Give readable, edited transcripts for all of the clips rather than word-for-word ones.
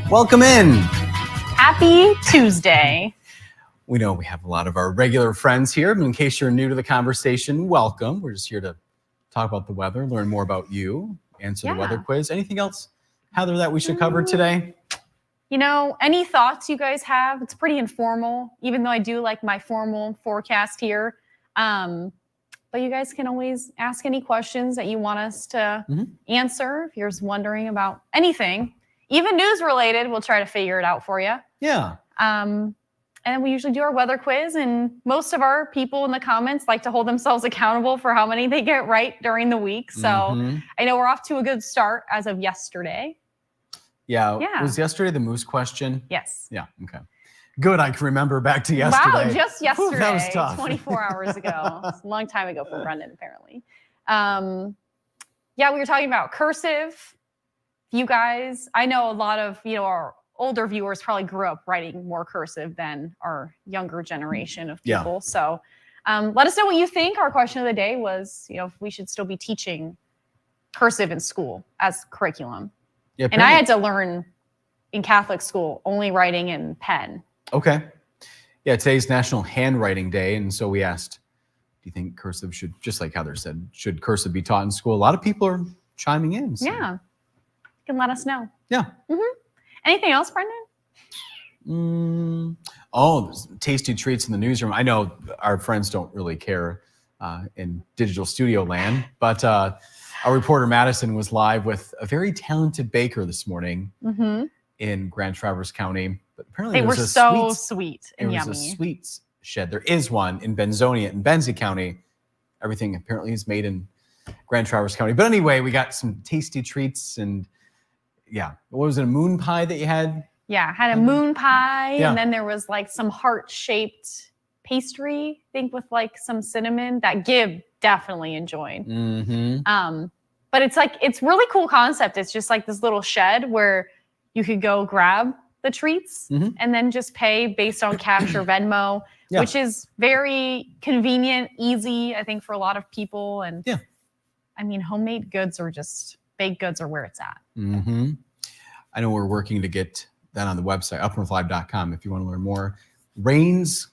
Welcome in. Happy Tuesday. We know we have a lot of our regular friends here, but in case you're new to the conversation, welcome. We're just here to talk about the weather, learn more about you, answer the weather quiz. Anything else, Heather, that we should cover today? You know, any thoughts you guys have? It's pretty informal, even though I do like my formal forecast here. But you guys can always ask any questions that you want us to answer. If you're wondering about anything, even news related, we'll try to figure it out for you. Yeah. And we usually do our weather quiz, and most of our people in the comments like to hold themselves accountable for how many they get right during the week. So I know we're off to a good start as of yesterday. Yeah. Was yesterday the moose question? Yes. Yeah. Okay. Good. I can remember back to yesterday. Wow, just yesterday. That was tough. 24 hours ago. It's a long time ago for Brendan, apparently. We were talking about cursive. You guys, I know a lot of, our older viewers probably grew up writing more cursive than our younger generation of people. Yeah. So let us know what you think. Our question of the day was, if we should still be teaching cursive in school as curriculum. Yeah, and I had to learn in Catholic school only writing in pen. Okay. Yeah, today's National Handwriting Day, and so we asked, do you think cursive should, just like Heather said, should cursive be taught in school? A lot of people are chiming in. So. Yeah. You can let us know. Yeah. Anything else, Brendan? There's tasty treats in the newsroom. I know our friends don't really care in digital studio land, but our reporter Madison was live with a very talented baker this morning in Grand Traverse County. But apparently they were so sweet and yummy. There was a sweets shed. There is one in Benzonia in Benzie County. Everything apparently is made in Grand Traverse County. But anyway, we got some tasty treats and what was it, a moon pie that you had? Yeah, had a moon pie, and then there was like some heart-shaped pastry, I think with like some cinnamon that Gib definitely enjoyed. But it's really cool concept. It's just like this little shed where you could go grab the treats and then just pay based on cash or Venmo, which is very convenient, easy, I think, for a lot of people. And I mean, homemade goods are just, baked goods are where it's at. I know we're working to get that on the website, upnorthlive.com, if you want to learn more. Rains,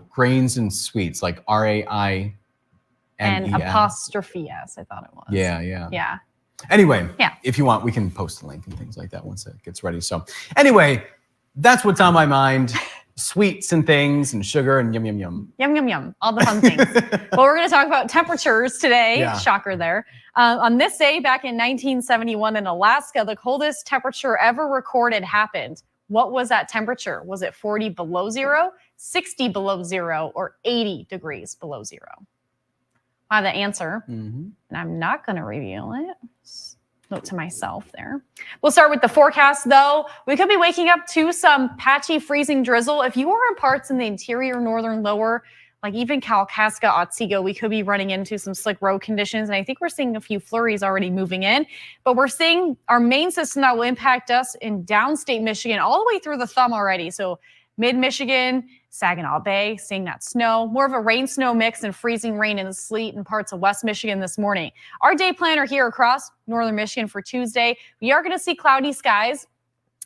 grains, and sweets, like RAINES. And apostrophe S, I thought it was. Yeah. Anyway, if you want, we can post a link and things like that once it gets ready. So anyway, that's what's on my mind. Sweets and things and sugar and yum, yum, yum. Yum, yum, yum. All the fun things. Well, we're going to talk about temperatures today. Shocker there. On this day back in 1971 in Alaska, the coldest temperature ever recorded happened. What was that temperature? Was it 40 below zero, 60 below zero, or 80 degrees below zero? I have the answer, and I'm not going to reveal it. Note to myself there. We'll start with the forecast, though. We could be waking up to some patchy freezing drizzle. If you are in parts in the interior northern lower, like even Kalkaska, Otsego, we could be running into some slick road conditions. And I think we're seeing a few flurries already moving in. But we're seeing our main system that will impact us in downstate Michigan all the way through the thumb already. So mid-Michigan, Saginaw Bay, seeing that snow, more of a rain-snow mix and freezing rain and sleet in parts of West Michigan this morning. Our day planner here across northern Michigan for Tuesday, we are going to see cloudy skies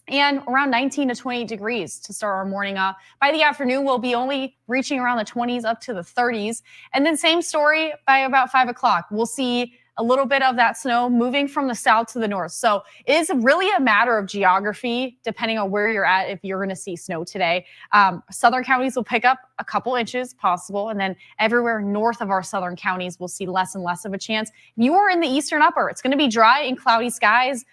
and around 19 to 28 degrees to start our morning off. By the afternoon, we'll be only reaching around the 20s up to the 30s. And then same story by about 5 o'clock. We'll see a little bit of that snow moving from the south to the north. So it is really a matter of geography, depending on where you're at, if you're going to see snow today. Southern counties will pick up a couple inches possible, and then everywhere north of our southern counties will see less and less of a chance. If you are in the eastern upper, it's going to be dry and cloudy skies,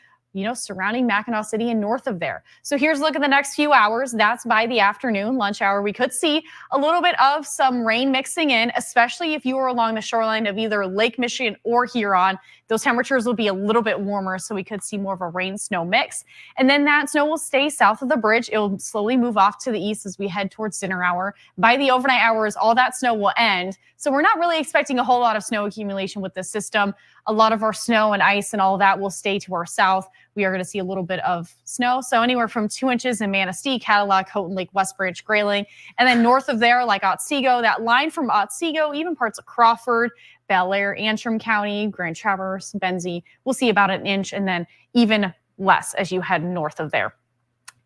surrounding Mackinac City and north of there. So here's a look at the next few hours. That's by the afternoon, lunch hour. We could see a little bit of some rain mixing in, especially if you are along the shoreline of either Lake Michigan or Huron. Those temperatures will be a little bit warmer, so we could see more of a rain-snow mix. And then that snow will stay south of the bridge. It will slowly move off to the east as we head towards dinner hour. By the overnight hours, all that snow will end. So we're not really expecting a whole lot of snow accumulation with this system. A lot of our snow and ice and all that will stay to our south. We are going to see a little bit of snow. So anywhere from 2 inches in Manistee, Cadillac, Houghton Lake, West Branch, Grayling. And then north of there, like Otsego, that line from Otsego, even parts of Crawford, Bel Air, Antrim County, Grand Traverse, Benzie, we'll see about an inch and then even less as you head north of there.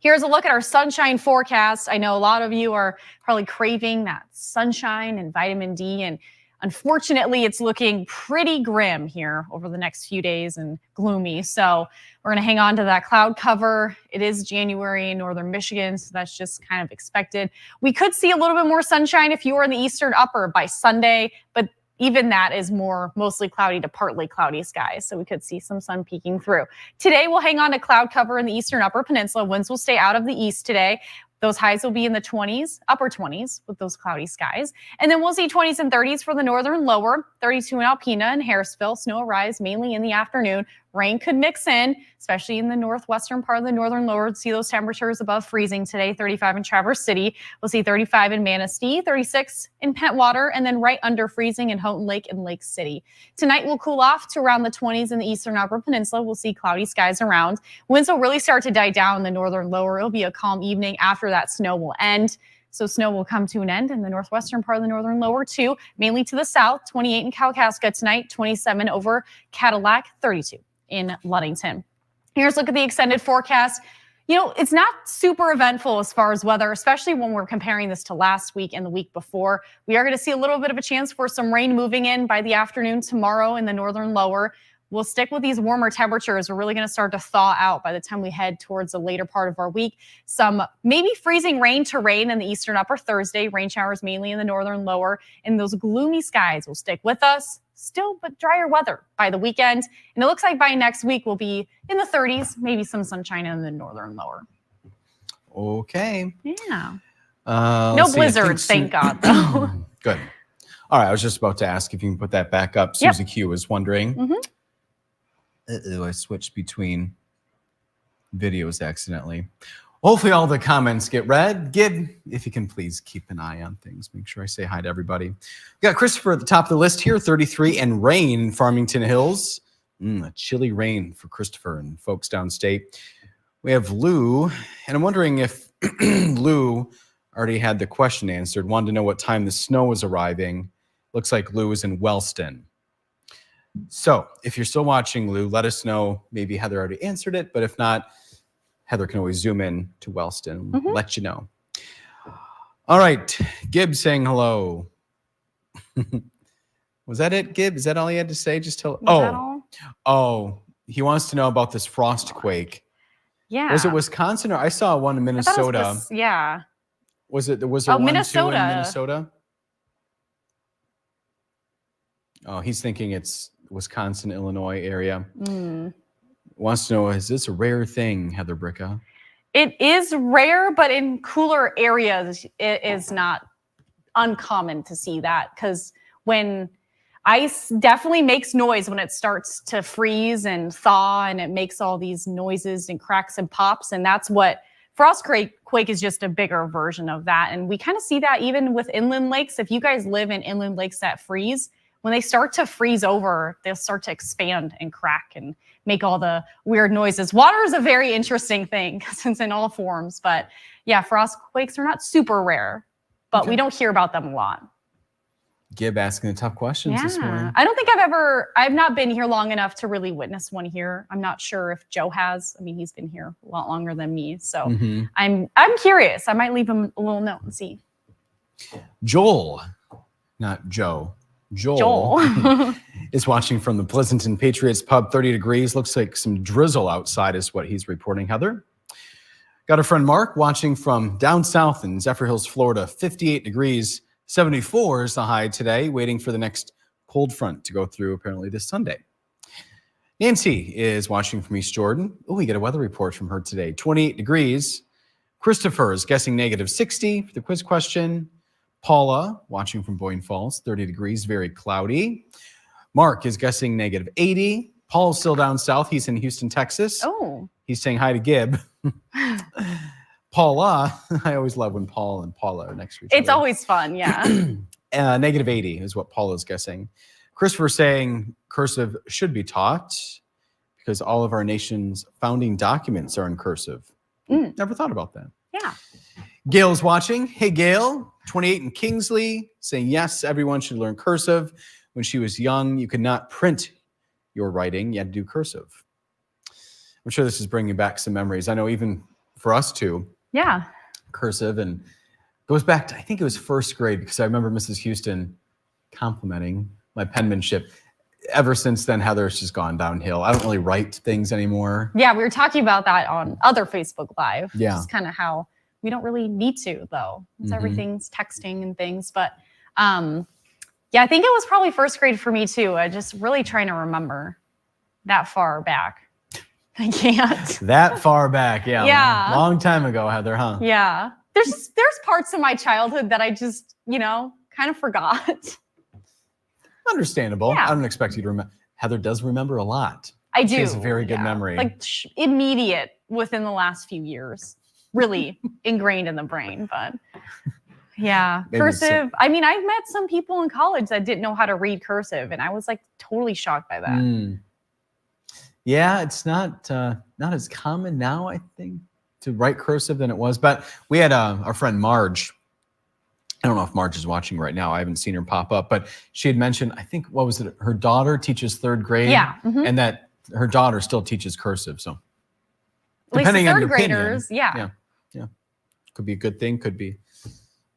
Here's a look at our sunshine forecast. I know a lot of you are probably craving that sunshine and vitamin D, and unfortunately, it's looking pretty grim here over the next few days and gloomy. So we're going to hang on to that cloud cover. It is January in northern Michigan, so that's just kind of expected. We could see a little bit more sunshine if you were in the eastern upper by Sunday, but even that is more mostly cloudy to partly cloudy skies, so we could see some sun peeking through. Today, we'll hang on to cloud cover in the eastern upper peninsula. Winds will stay out of the east today. Those highs will be in the 20s, upper 20s with those cloudy skies. And then we'll see 20s and 30s for the northern lower, 32 in Alpena and Harrisville. Snow arrives mainly in the afternoon. Rain could mix in, especially in the northwestern part of the northern lower. See those temperatures above freezing today, 35 in Traverse City. We'll see 35 in Manistee, 36 in Pentwater, and then right under freezing in Houghton Lake and Lake City. Tonight will cool off to around the 20s in the eastern upper peninsula. We'll see cloudy skies around. Winds will really start to die down in the northern lower. It'll be a calm evening after that snow will end. So snow will come to an end in the northwestern part of the northern lower too, mainly to the south, 28 in Kalkaska tonight, 27 over Cadillac, 32 in Ludington. Here's a look at the extended forecast. You know, it's not super eventful as far as weather, especially when we're comparing this to last week and the week before. We are going to see a little bit of a chance for some rain moving in by the afternoon tomorrow in the northern lower. We'll stick with these warmer temperatures. We're really going to start to thaw out by the time we head towards the later part of our week. Some maybe freezing rain to rain in the eastern upper Thursday. Rain showers mainly in the northern lower. And those gloomy skies will stick with us. Still, but drier weather by the weekend. And it looks like by next week we'll be in the 30s, maybe some sunshine in the northern lower. Okay. Yeah. No blizzards, thank God, though. Good. All right. I was just about to ask if you can put that back up. Susie Q was wondering. I switched between videos accidentally. Hopefully all the comments get read. Gib, if you can please keep an eye on things. Make sure I say hi to everybody. We got Christopher at the top of the list here, 33, and rain in Farmington Hills. A chilly rain for Christopher and folks downstate. We have Lou, and I'm wondering if Lou already had the question answered. Wanted to know what time the snow was arriving. Looks like Lou is in Wellston. So if you're still watching, Lou, let us know. Maybe Heather already answered it, but if not, Heather can always zoom in to Wellston and let you know. All right. Gib saying hello. Was that it, Gib? Is that all he had to say? Just tell. Oh, he wants to know about this frost quake. Yeah. Was it Wisconsin or I saw one in Minnesota? Was there one Minnesota. Too in Minnesota? Oh, he's thinking it's Wisconsin, Illinois area. Wants to know, is this a rare thing, Heather Bricca? It is rare, but in cooler areas, it is not uncommon to see that, because when ice definitely makes noise when it starts to freeze and thaw, and it makes all these noises and cracks and pops, and that's what frost quake is, just a bigger version of that. And we kind of see that even with inland lakes. If you guys live in inland lakes that freeze, when they start to freeze over, they'll start to expand and crack and make all the weird noises. Water is a very interesting thing because it's in all forms. But yeah, frost quakes are not super rare, but we don't hear about them a lot. Gib asking the tough questions this morning. I don't think I've not been here long enough to really witness one here. I'm not sure if Joe has. I mean, he's been here a lot longer than me. So I'm curious. I might leave him a little note and see. Joel, not Joe. Joel is watching from the Pleasanton Patriots Pub, 30 degrees. Looks like some drizzle outside is what he's reporting, Heather. Got a friend Mark watching from down south in Zephyr Hills, Florida, 58 degrees, 74 is the high today, waiting for the next cold front to go through apparently this Sunday. Nancy is watching from East Jordan. Oh, we get a weather report from her today, 28 degrees. Christopher is guessing negative 60 for the quiz question. Paula, watching from Boyne Falls, 30 degrees, very cloudy. Mark is guessing negative 80. Paul's still down south. He's in Houston, Texas. Oh. He's saying hi to Gib. Paula, I always love when Paul and Paula are next to each other. It's always fun, yeah. Negative 80 is what Paula's guessing. Christopher saying cursive should be taught because all of our nation's founding documents are in cursive. Never thought about that. Yeah. Gail's watching. Hey, Gail, 28 in Kingsley, saying yes, everyone should learn cursive. When she was young, you could not print your writing. You had to do cursive. I'm sure this is bringing back some memories. I know even for us too. Yeah. Cursive, and goes back to, I think it was first grade, because I remember Mrs. Houston complimenting my penmanship. Ever since then, Heather's just gone downhill. I don't really write things anymore. Yeah, we were talking about that on other Facebook Live. Yeah. Just kind of how we don't really need to, though. It's everything's texting and things. But yeah, I think it was probably first grade for me too. I just really trying to remember that far back. I can't. That far back, yeah. Yeah. Long time ago, Heather, huh? Yeah. There's parts of my childhood that I just, kind of forgot. Understandable. Yeah. I don't expect you to remember. Heather does remember a lot. I do. She has a very good memory. Like immediate within the last few years. Really ingrained in the brain, but yeah. Maybe cursive. I mean, I've met some people in college that didn't know how to read cursive, and I was like totally shocked by that. Yeah, it's not as common now, I think, to write cursive than it was. But we had our friend Marge. I don't know if Marge is watching right now. I haven't seen her pop up, but she had mentioned, I think, what was it? Her daughter teaches third grade. Yeah. And that her daughter still teaches cursive. So At least depending the on third your graders, opinion, yeah. could be a good thing. Could be. I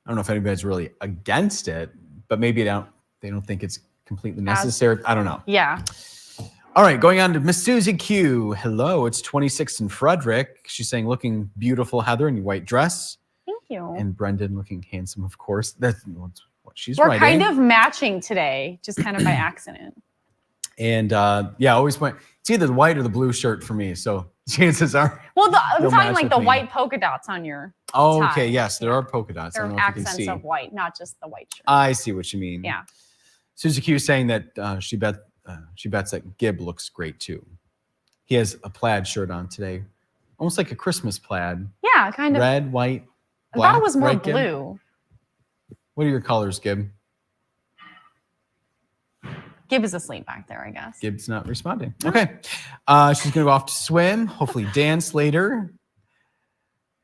don't know if anybody's really against it, but maybe they don't think it's completely necessary. I don't know. Yeah. All right, going on to Miss Susie Q. Hello, it's 26 in Frederick. She's saying, looking beautiful, Heather, in your white dress. Thank you. And Brendan looking handsome, of course. That's what she's We're writing. kind of matching today, just kind of by accident. And always went, it's either the white or the blue shirt for me. So chances are. Well, I'm you'll talking match like with the me. white polka dots on your Oh, tie. okay. Yes, there are polka dots. There I don't are know if you can accents see. of white, not just the white shirt. I see what you mean. Yeah. Susie Q saying that she bets that Gib looks great too. He has a plaid shirt on today, almost like a Christmas plaid. Yeah, kind of. Red, white, I black. thought it was more right, Gib? blue. What are your colors, Gib? Gib is asleep back there, I guess. Gib's not responding. Okay. She's going to go off to swim, hopefully dance later.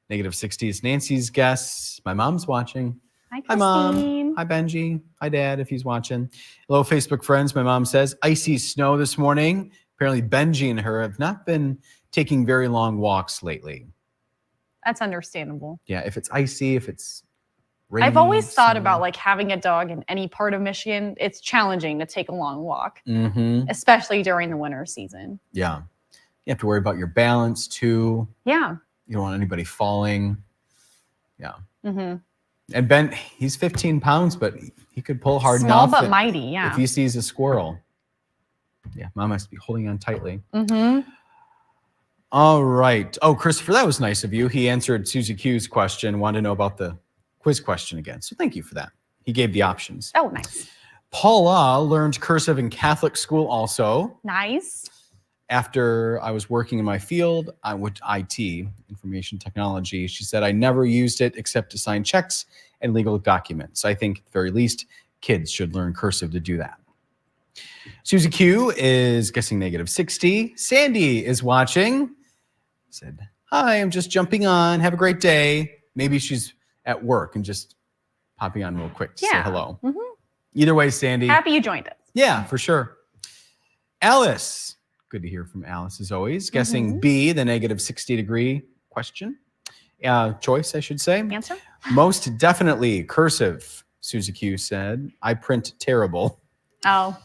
-60 is Nancy's guess. My mom's watching. Hi, Hi, Mom. Christine. Hi, Benji. Hi, Dad, if he's watching. Hello, Facebook friends. My mom says, icy snow this morning. Apparently, Benji and her have not been taking very long walks lately. That's understandable. Yeah, if it's icy, if it's rainy. I've always thought snowy. about like having a dog in any part of Michigan. It's challenging to take a long walk, Mm-hmm. especially during the winter season. Yeah. You have to worry about your balance, too. Yeah. You don't want anybody falling. Yeah. Mm-hmm. And Ben, he's 15 pounds, but he could pull hard Small enough. but mighty, yeah. If he sees a squirrel. Yeah, Mom has to be holding on tightly. Mm-hmm. All right. Oh, Christopher, that was nice of you. He answered Susie Q's question, wanted to know about the quiz question again. So thank you for that. He gave the options. Oh, nice. Paula learned cursive in Catholic school also. Nice. After I was working in my field, with IT, information technology, she said, I never used it except to sign checks and legal documents. I think at the very least, kids should learn cursive to do that. Susie Q is guessing -60. Sandy is watching. Said, hi, I'm just jumping on. Have a great day. Maybe she's at work and just popping on real quick to say hello. Mm-hmm. Either way, Sandy. Happy you joined us. Yeah, for sure. Alice. Good to hear from Alice as always. Guessing B, the -60-degree question. Choice, I should say. Answer? Most definitely cursive, Susie Q said. I print terrible. Oh.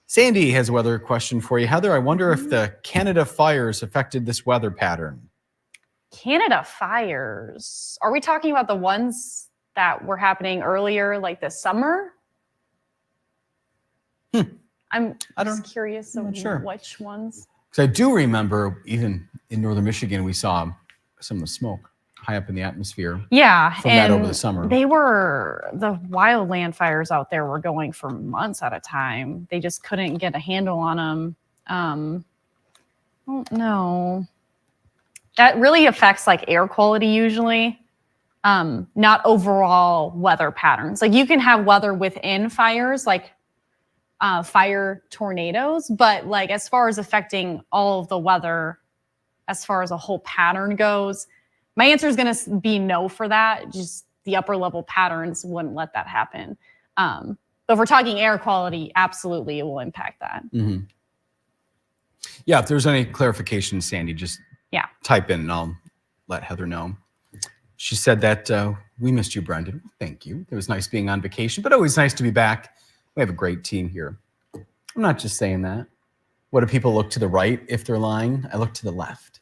Sandy has a weather question for you. Heather, I wonder if the Canada fires affected this weather pattern. Canada fires. Are we talking about the ones that were happening earlier, like this summer? I'm just curious of which ones. Because I do remember even in northern Michigan, we saw some of the smoke high up in the atmosphere. Yeah. From that over the summer. The wildland fires out there were going for months at a time. They just couldn't get a handle on them. I don't know. That really affects like air quality usually, not overall weather patterns. Like you can have weather within fires, like fire tornadoes, but like as far as affecting all of the weather, as far as a whole pattern goes, my answer is going to be no for that. Just the upper level patterns wouldn't let that happen. But if we're talking air quality, absolutely it will impact that. Mm-hmm. Yeah, if there's any clarification, Sandy, just type in and I'll let Heather know. She said that we missed you, Brendan. Thank you. It was nice being on vacation, but always nice to be back. We have a great team here. I'm not just saying that. What do people look to the right if they're lying? I look to the left.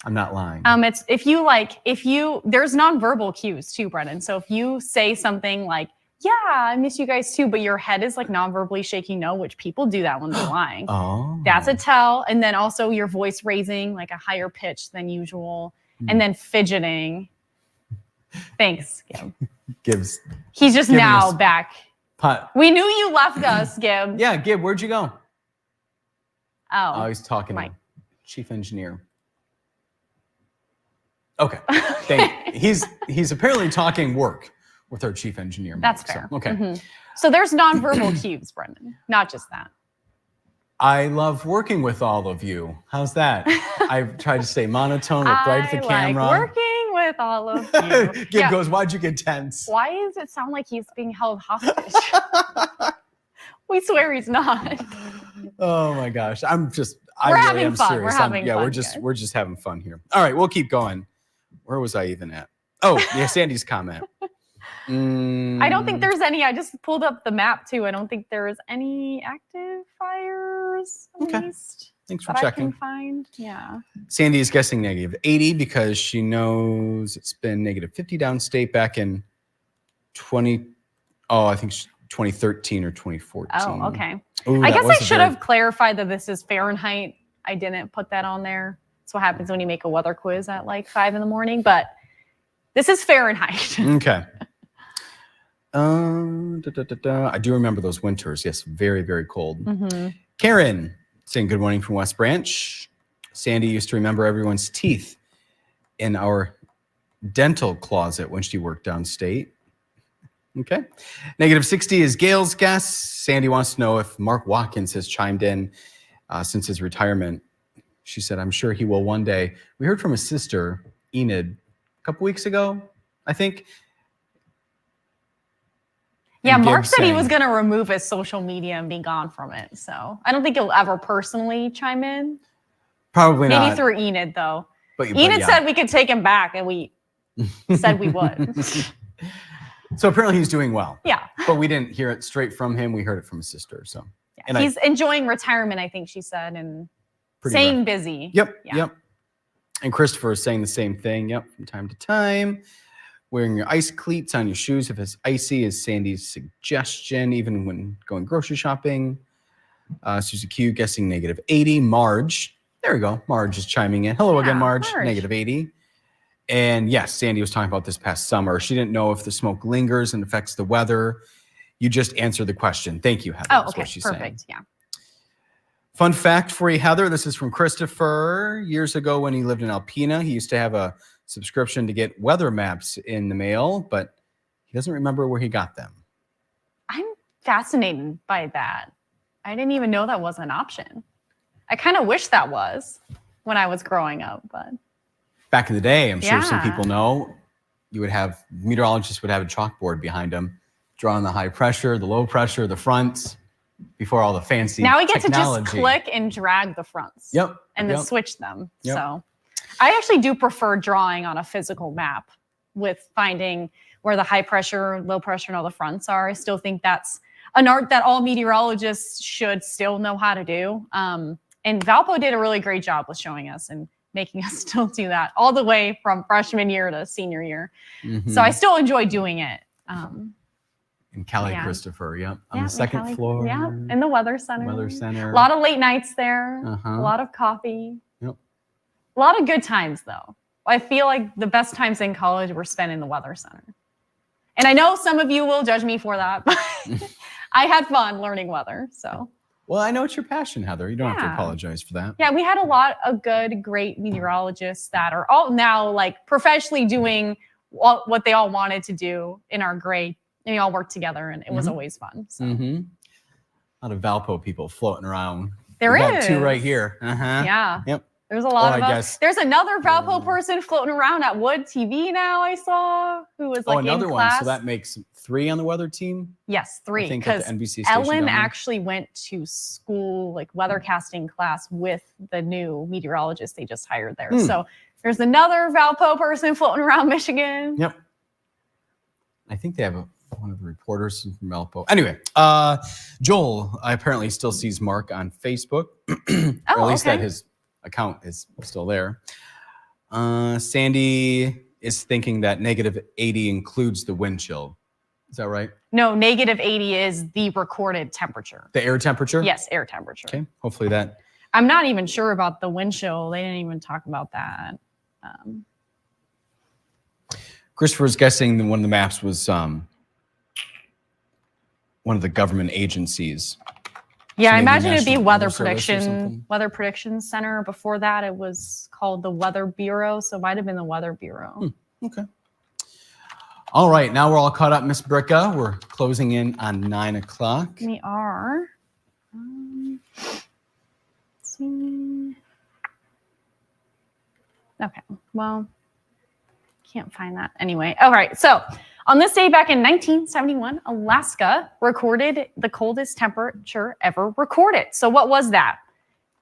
I'm not lying. It's if you there's nonverbal cues too, Brendan. So if you say something like, yeah, I miss you guys too, but your head is like non-verbally shaking no, which people do that when they're lying. Oh. That's a tell. And then also your voice raising like a higher pitch than usual. And then fidgeting. Thanks, Gib. He's just now back. We knew you left us, Gib. Yeah, Gib, where'd you go? Oh, he's talking to chief engineer. Okay. He's apparently talking work with our chief engineer. That's fair. So, okay. So there's nonverbal cues, Brendan, not just that. I love working with all of you. How's that? I've tried to stay monotone, look right at the camera. Like working with all of you. Gib goes, why'd you get tense? Why does it sound like he's being held hostage? We swear he's not. Oh my gosh. We're having fun. Serious. We're just having fun here. All right, we'll keep going. Where was I even at? Oh, yeah, Sandy's comment. I don't think there's any. I just pulled up the map too. I don't think there's any active fires. At least thanks for checking. I can find. Yeah. Sandy is guessing negative 80 because she knows it's been negative 50 downstate back in 2013 or 2014. Oh, okay. Ooh, I guess I should have clarified that this is Fahrenheit. I didn't put that on there. That's what happens when you make a weather quiz at like 5 a.m. But this is Fahrenheit. Okay. I do remember those winters. Yes, very, very cold. Karen saying good morning from West Branch. Sandy used to remember everyone's teeth in our dental closet when she worked downstate. Okay. Negative 60 is Gail's guess. Sandy wants to know if Mark Watkins has chimed in since his retirement. She said, I'm sure he will one day. We heard from his sister, Enid, a couple weeks ago, I think. Yeah, Mark said he was going to remove his social media and be gone from it. So I don't think he'll ever personally chime in. Probably not. Maybe through Enid, though. Enid said we could take him back, and we said we would. So apparently he's doing well. Yeah. But we didn't hear it straight from him. We heard it from his sister. So yeah, and he's enjoying retirement, I think she said, and staying busy. Yep. Yeah. Yep. And Christopher is saying the same thing. Yep. From time to time. Wearing your ice cleats on your shoes if it's icy is Sandy's suggestion, even when going grocery shopping. Susie Q guessing negative 80. Marge. There we go. Marge is chiming in. Hello again, Marge. Negative 80. And yes, Sandy was talking about this past summer. She didn't know if the smoke lingers and affects the weather. You just answered the question. Thank you, Heather. Oh, okay. Perfect. Yeah. Fun fact for you, Heather. This is from Christopher. Years ago when he lived in Alpena, he used to have a subscription to get weather maps in the mail, but he doesn't remember where he got them. I'm fascinated by that. I didn't even know that was an option. I kind of wish that was when I was growing up, but back in the day, I'm sure some people know, meteorologists would have a chalkboard behind them, drawing the high pressure, the low pressure, the fronts, before all the fancy Now we get technology. To just click and drag the fronts. Yep. And then switch them. Yep. So I actually do prefer drawing on a physical map with finding where the high pressure, low pressure, and all the fronts are. I still think that's an art that all meteorologists should still know how to do. And Valpo did a really great job with showing us and making us still do that all the way from freshman year to senior year. So I still enjoy doing it. In Cali, Christopher, on the second floor. Yeah, in the Weather Center. A lot of late nights there, a lot of coffee. A lot of good times, though. I feel like the best times in college were spent in the Weather Center. And I know some of you will judge me for that, but I had fun learning weather, so. Well, I know it's your passion, Heather. You don't have to apologize for that. Yeah, we had a lot of good, great meteorologists that are all now like professionally doing what they all wanted to do in our grade. And we all worked together, and it was always fun. So. A lot of Valpo people floating around. There is. Got two right here. Yeah. Yep. There's a lot I of guess. There's another Valpo person floating around at Wood TV now. I saw who was like another in one. class. So that makes 3 on the weather team. Yes, 3. I think at Because the NBC station Ellen down there. actually went to school, like weathercasting class, with the new meteorologist they just hired there. So there's another Valpo person floating around Michigan. Yep. I think they have one of the reporters from Valpo. Anyway, Joel apparently still sees Mark on Facebook, or at least that his account is still there. Sandy is thinking that -80 includes the wind chill. Is that right? No, -80 is the recorded temperature. The air temperature? Yes, air temperature. Okay, hopefully that. I'm not even sure about the wind chill. They didn't even talk about that. Christopher's guessing that one of the maps was one of the government agencies. Yeah, So I maybe imagine it'd be National Weather Service or something? Prediction Center. Before that, it was called the Weather Bureau, so it might have been the Weather Bureau. Okay. All right, now we're all caught up, Miss Bricca. We're closing in on 9 o'clock. We are. Let's see. Okay, well, can't find that anyway. All right, so on this day back in 1971, Alaska recorded the coldest temperature ever recorded. So what was that?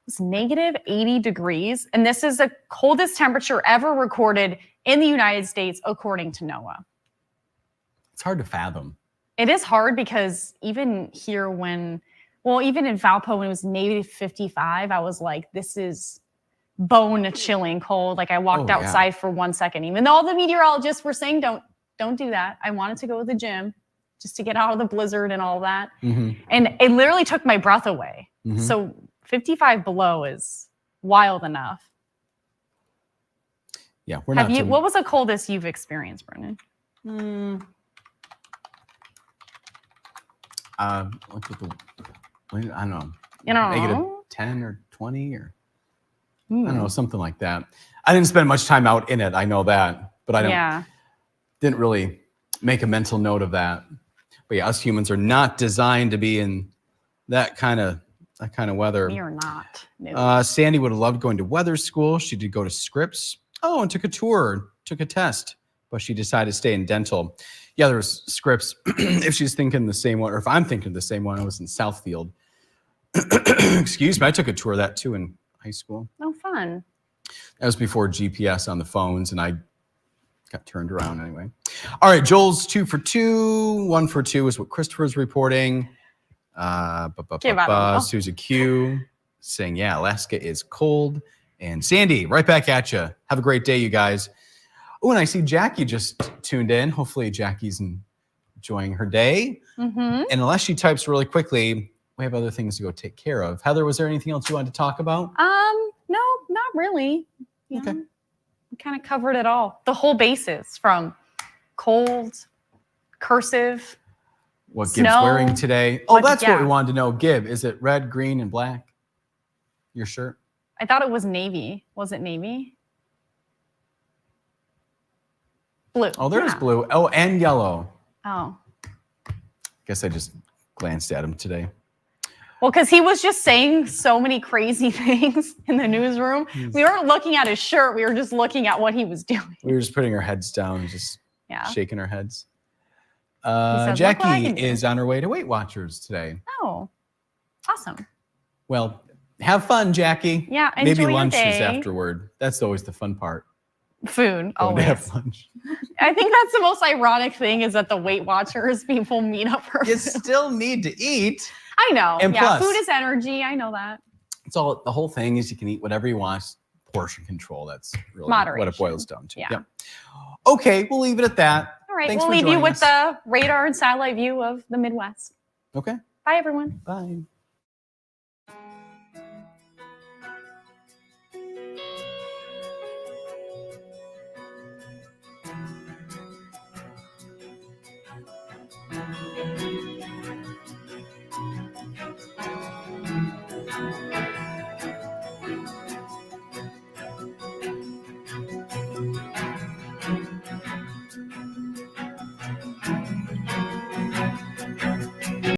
It was -80 degrees, and this is the coldest temperature ever recorded in the United States, according to NOAA. It's hard to fathom. It is hard because even here even in Valpo when it was -55, I was like, this is bone chilling cold. Like I walked outside for 1 second, even though all the meteorologists were saying, don't do that. I wanted to go to the gym just to get out of the blizzard and all that. And it literally took my breath away. So 55 below is wild enough. Yeah, we're not. What was the coldest you've experienced, Brendan? Look at I don't know. You know, -10 or 20 or I don't know, something like that. I didn't spend much time out in it. I know that, but I didn't really make a mental note of that. But yeah, us humans are not designed to be in that kind of weather. We are not. No. Sandy would have loved going to weather school. She did go to Scripps. Oh, and took a tour, took a test, but she decided to stay in dental. Yeah, there was Scripps. If she's thinking the same one, or if I'm thinking the same one, I was in Southfield. Excuse me, I took a tour of that too in high school. Oh, fun. That was before GPS on the phones, and I got turned around anyway. All right, Joel's 2 for 2. 1 for 2 is what Christopher's reporting. Susie Q saying, yeah, Alaska is cold. And Sandy, right back at you. Have a great day, you guys. Oh, and I see Jackie just tuned in. Hopefully Jackie's enjoying her day. And unless she types really quickly, we have other things to go take care of. Heather, was there anything else you wanted to talk about? No, not really. Okay. We kind of covered it all. The whole basis from cold, cursive, what snow. Gibb's wearing today. Oh, that's what we wanted to know. Gib, is it red, green, and black? Your shirt? I thought it was navy. Was it navy? Blue. Oh, there's blue. Oh, and yellow. Oh. Guess I just glanced at him today. Well, because he was just saying so many crazy things in the newsroom. We weren't looking at his shirt. We were just looking at what he was doing. We were just putting our heads down and just shaking our heads. Says, Jackie is on her way to Weight Watchers today. Oh, awesome. Well, have fun, Jackie. Yeah, maybe enjoy lunch your is day. afterward. That's always the fun part. Food, Going to always. have lunch. I think that's the most ironic thing is that the Weight Watchers people meet up for You food. still need to eat. I know. And plus, food is energy. I know that. It's all, the whole thing is you can eat whatever you want. Portion control. That's really Moderation. what it boils down to. Yeah. Yep. Okay, we'll leave it at that. All right, Thanks we'll for leave you joining with us. the radar and satellite view of the Midwest. Okay. Bye, everyone. Bye.